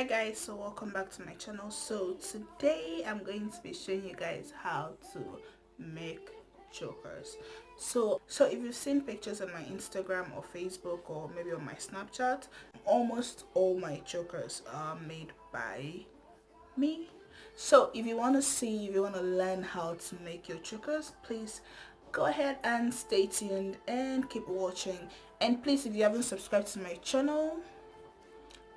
Hi guys, so welcome back to my channel. So today I'm going to be showing you guys how to make chokers. So if you've seen pictures on my Instagram or Facebook or maybe on my Snapchat, almost all my chokers are made by me. So if you want to see, if you want to learn how to make your chokers, please go ahead and stay tuned and keep watching. And please, if you haven't subscribed to my channel,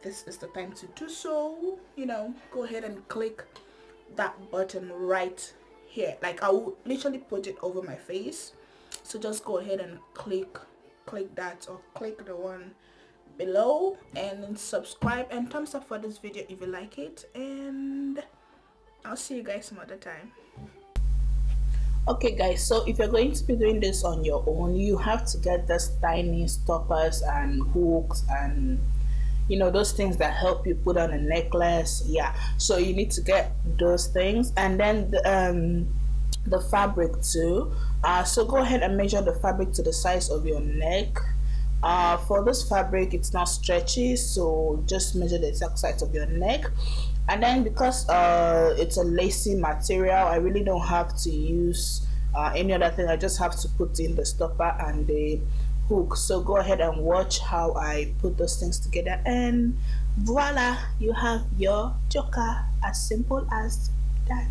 this is the time to do so. Go ahead and click that button right here. Like, I will literally put it over my face, so just go ahead and click that, or click the one below, and then subscribe and thumbs up for this video if you like it, and I'll see you guys some other time. Okay guys, so if you're going to be doing this on your own, you have to get this tiny stoppers and hooks and those things that help you put on a necklace. Yeah, so you need to get those things, and then the fabric too. So go ahead and measure the fabric to the size of your neck. For this fabric, it's not stretchy, so just measure the exact size of your neck. And then because it's a lacy material, I really don't have to use any other thing. I just have to put in the stopper and the hook. So go ahead and watch how I put those things together, and voila, you have your choker. As simple as that.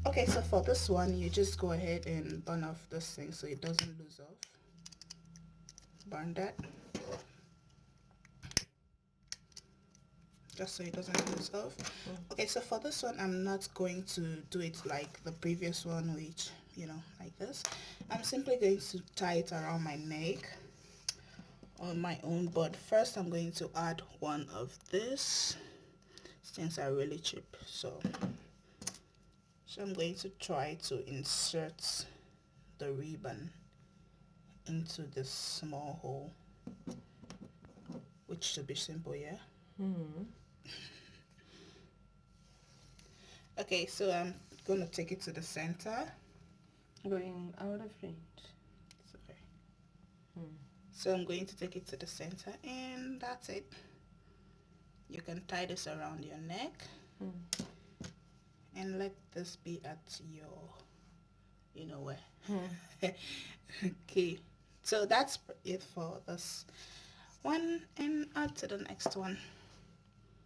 Okay, so for this one, you just go ahead and burn off this thing so it doesn't lose off. Burn that, just so it doesn't lose off. Okay, so for this one, I'm not going to do it like the previous one, which, like this. I'm simply going to tie it around my neck on my own, but first I'm going to add one of this. Things are really cheap, so I'm going to try to insert the ribbon into this small hole, which should be simple. Yeah. Okay, so I'm gonna take it to the center. Going out of range. Sorry. So I'm going to take it to the center, and that's it. You can tie this around your neck, and let this be at your, where. Okay, so that's it for this one, and on to the next one.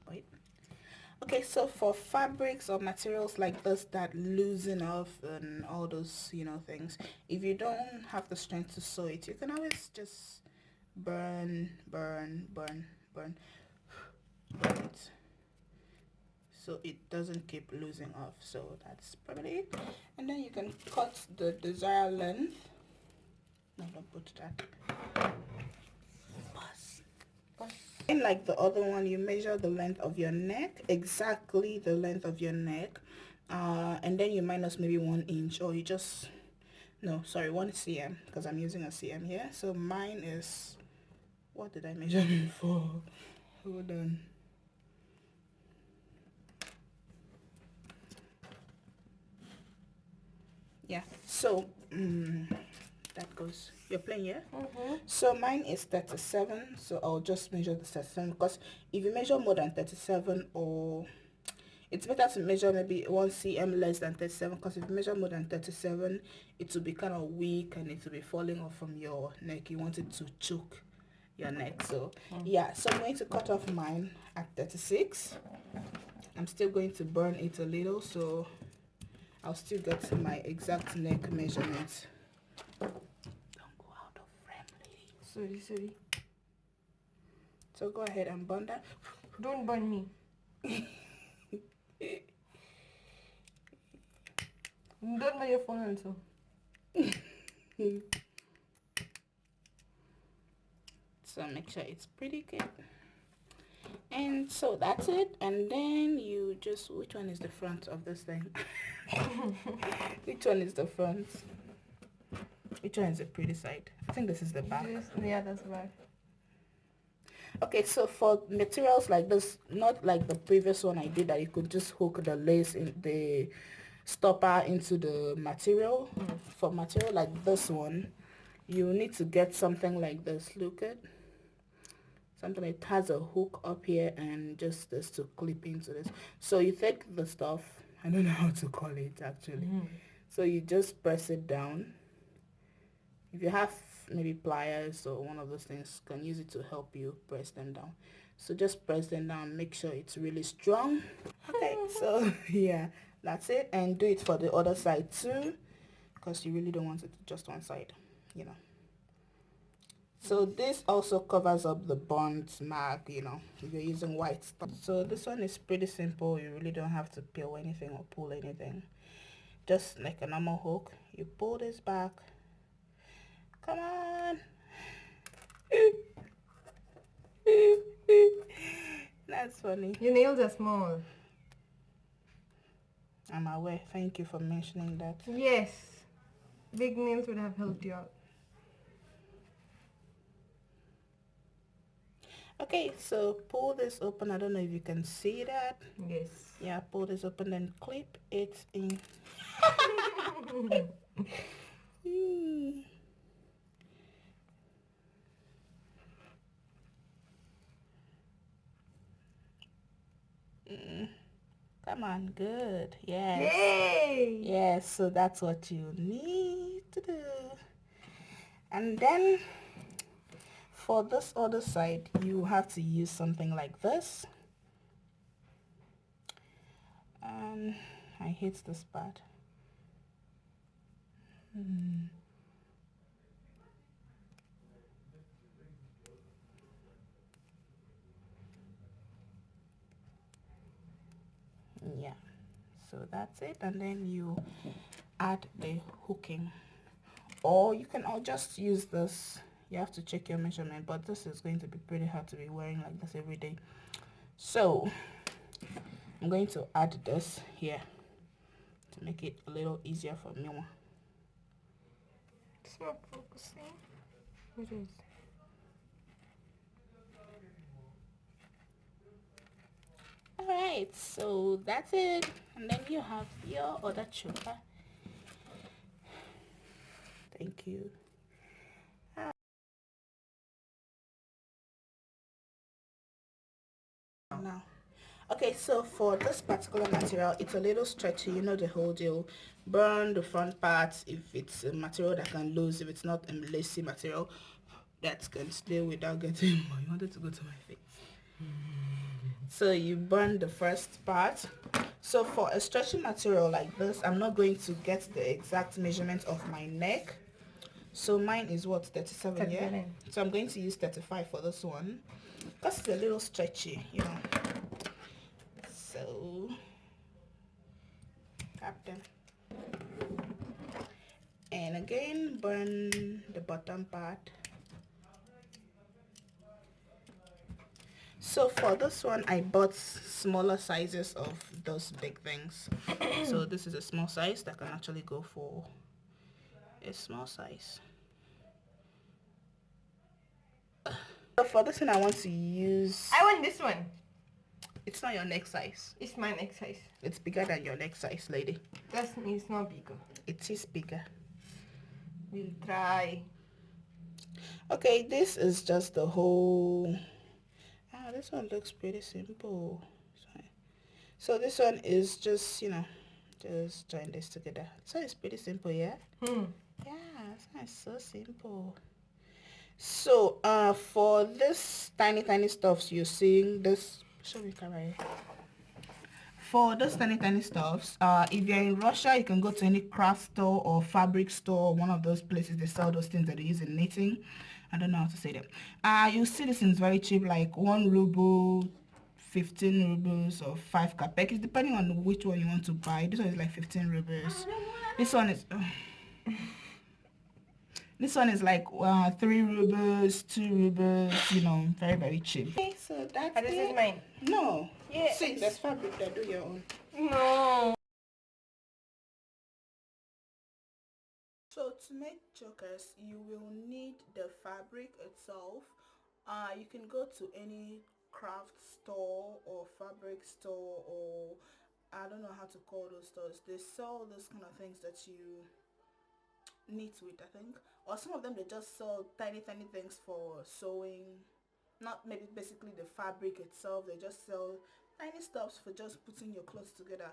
Wait. Okay, so for fabrics or materials like this that loosen off and all those things, if you don't have the strength to sew it, you can always just burn it, so it doesn't keep losing off. So that's probably it, and then you can cut the desired length. No, don't put that. And like the other one, you measure the length of your neck, exactly the length of your neck, and then you minus maybe 1 inch, or you just No, sorry, 1 cm, because I'm using a cm here. So mine is, what did I measure before? Hold on. Yeah, so that goes, you're playing, yeah? So mine is 37, so I'll just measure the 37, because if you measure more than 37, or it's better to measure maybe 1 cm less than 37, because if you measure more than 37, it will be kind of weak and it will be falling off from your neck. You want it to choke your neck. So yeah, so I'm going to cut off mine at 36. I'm still going to burn it a little, so I'll still get my exact neck measurements. Don't go out of frame, lady. Sorry. So go ahead and burn that. Don't burn me. Don't burn your phone also. So make sure it's pretty good. And so that's it. And then you just, which one is the front of this thing? Which one is the front? Which one is the pretty side? I think this is the back. Yeah, that's right. Okay, so for materials like this, not like the previous one I did that you could just hook the lace in the stopper into the material. For material like this one, you need to get something like this. Look at something that has a hook up here and just this to clip into this. So you take the stuff, I don't know how to call it actually. So you just press it down. If you have maybe pliers or one of those things, you can use it to help you press them down. So just press them down, make sure it's really strong. Okay, so yeah, that's it. And do it for the other side too, because you really don't want it just one side, you know. So this also covers up the burnt mark, you know, if you're using white stuff. So this one is pretty simple. You really don't have to peel anything or pull anything. Just like a normal hook, you pull this back. Come on. That's funny. Your nails are small. I'm aware. Thank you for mentioning that. Yes. Big nails would have helped you out. Okay, so pull this open. I don't know if you can see that. Yes. Yeah, pull this open and clip it in. Come on, good. Yes. Yay! Yes, so that's what you need to do. And then for this other side, you have to use something like this. And I hate this part. Yeah, so that's it. And then you add the hooking, or you can all just use this. You have to check your measurement, but this is going to be pretty hard to be wearing like this every day. So I'm going to add this here to make it a little easier for me. It's not focusing. It is. Alright, so that's it. And then you have your other choker. Thank you. Now, okay, so for this particular material, it's a little stretchy. You know the whole deal. Burn the front part if it's a material that can lose. If it's not a lacy material that can stay without getting more. You wanted to go to my face. So you burn the first part. So for a stretchy material like this, I'm not going to get the exact measurement of my neck. So mine is what, 37, yeah? So I'm going to use 35 for this one, because it's a little stretchy, you know. So tap them. And again, burn the bottom part. So for this one, I bought smaller sizes of those big things. So this is a small size that can actually go for a small size. So for this one I want to use, I want this one. it's not your neck size. It's my neck size. It's bigger than your neck size, lady. That means it's not bigger. It is bigger. We'll try. Okay, this is just the whole, this one looks pretty simple. So this one is just, just join this together. So it's pretty simple, yeah? Yeah, this one is so simple. So for this tiny stuffs you're seeing, this, show me camera here. For those tiny stuffs, if you're in Russia, you can go to any craft store or fabric store, one of those places they sell those things that they use in knitting. I don't know how to say them. You see this is very cheap, like 1 ruble, 15 rubles, or 5 kapek, depending on which one you want to buy. This one is like 15 rubles. This one is this one is like 3 rubles, 2 rubles, very cheap. Okay, so that's this is mine. No. Yes. See, there's fabric there, do your own. No. So to make chokers, you will need the fabric itself. You can go to any craft store or fabric store, or I don't know how to call those stores. They sell those kind of things that you knit with, I think. Or some of them they just sell tiny things for sewing. Not maybe basically the fabric itself, they just sell tiny stuffs for just putting your clothes together.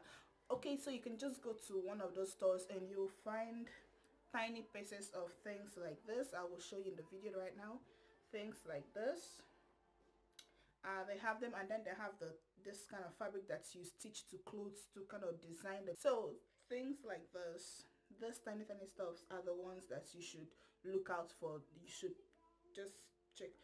Okay, so you can just go to one of those stores and you'll find tiny pieces of things like this. I will show you in the video right now. Things like this. They have them, and then they have this kind of fabric that you stitch to clothes to kind of design them. So things like this tiny stuffs are the ones that you should look out for. You should just check.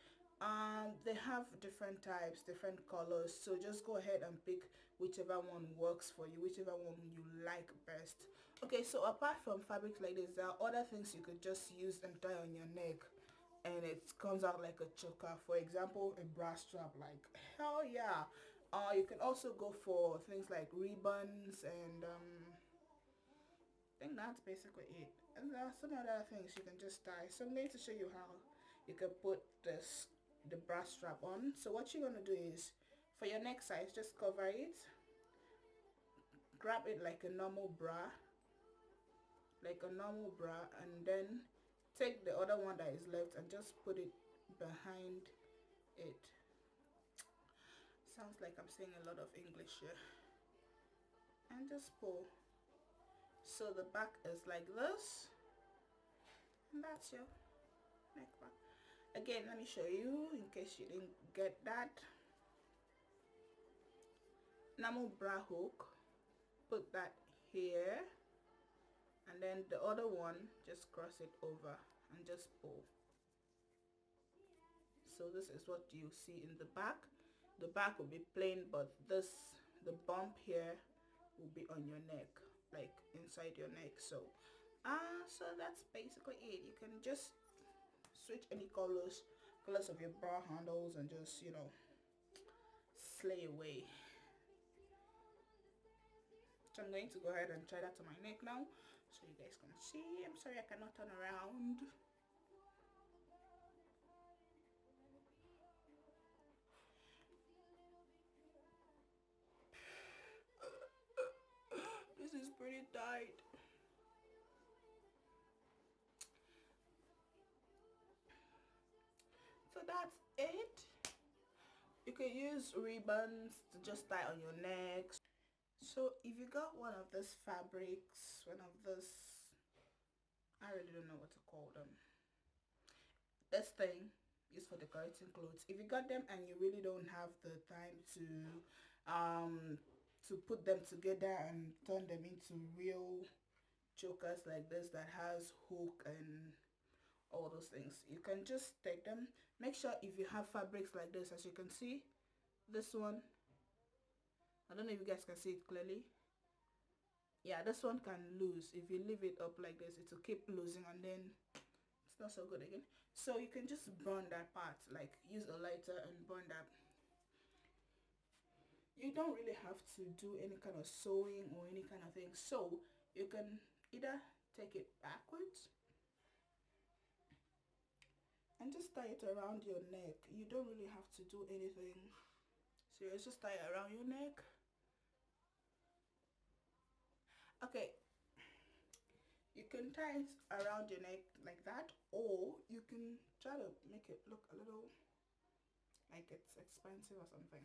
They have different types, different colors, so just go ahead and pick whichever one works for you, whichever one you like best. Okay, so apart from fabrics like this, there are other things you could just use and tie on your neck and it comes out like a choker. For example, a bra strap, like hell yeah. You can also go for things like ribbons, and I think that's basically it. And there are some other things you can just tie. So I'm going to show you how you can put the bra strap on. So what you're going to do is, for your neck size, just cover it, grab it like a normal bra, and then take the other one that is left and just put it behind it. Sounds like I'm saying a lot of English here. And just pull. So the back is like this, and that's your neck back. Again, let me show you in case you didn't get that. Normal bra hook, put that here, and then the other one, just cross it over and just pull. So this is what you see in the back. The back will be plain, but the bump here will be on your neck, like inside your neck. So so that's basically it. You can just switch any colors of your bra handles and just slay away. So I'm going to go ahead and try that to my neck now so you guys can see. I'm sorry I cannot turn around. This is pretty tight. So that's it. You can use ribbons to just tie on your neck. So if you got one of these fabrics, one of this, I really don't know what to call them, this thing is for decorating clothes. If you got them and you really don't have the time to put them together and turn them into real chokers like this that has hook and all those things, you can just take them. Make sure if you have fabrics like this, as you can see, this one, I don't know if you guys can see it clearly. Yeah, this one can lose. If you leave it up like this, it will keep losing, and then it's not so good again. So you can just burn that part, like use a lighter and burn that. You don't really have to do any kind of sewing or any kind of thing. So you can either take it backwards and just tie it around your neck. You don't really have to do anything. So you just tie it around your neck. Okay, you can tie it around your neck like that, or you can try to make it look a little like it's expensive or something.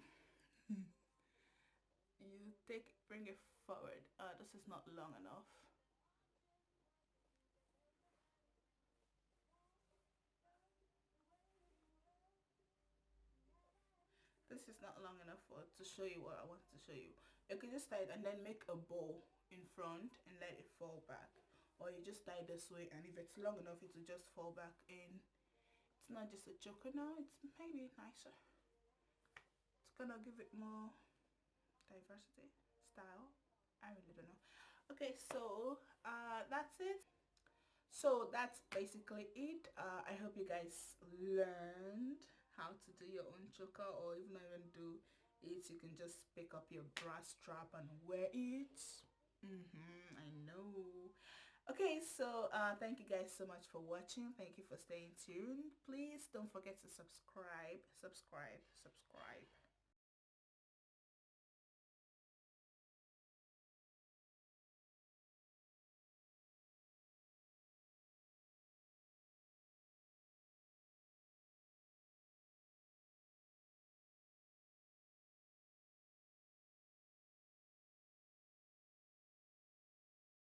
You bring it forward. This is not long enough. This is not long enough to show you what I want to show you. You can just tie it and then make a bow in front and let it fall back. Or you just tie it this way, and if it's long enough it will just fall back in. It's not just a choker now, it's maybe nicer. It's gonna give it more diversity, style. I really don't know. Okay, so that's it. So that's basically it. I hope you guys learned how to do your own choker, or if not even do it, you can just pick up your bra strap and wear it. I know. Okay, so thank you guys so much for watching. Thank you for staying tuned. Please don't forget to subscribe.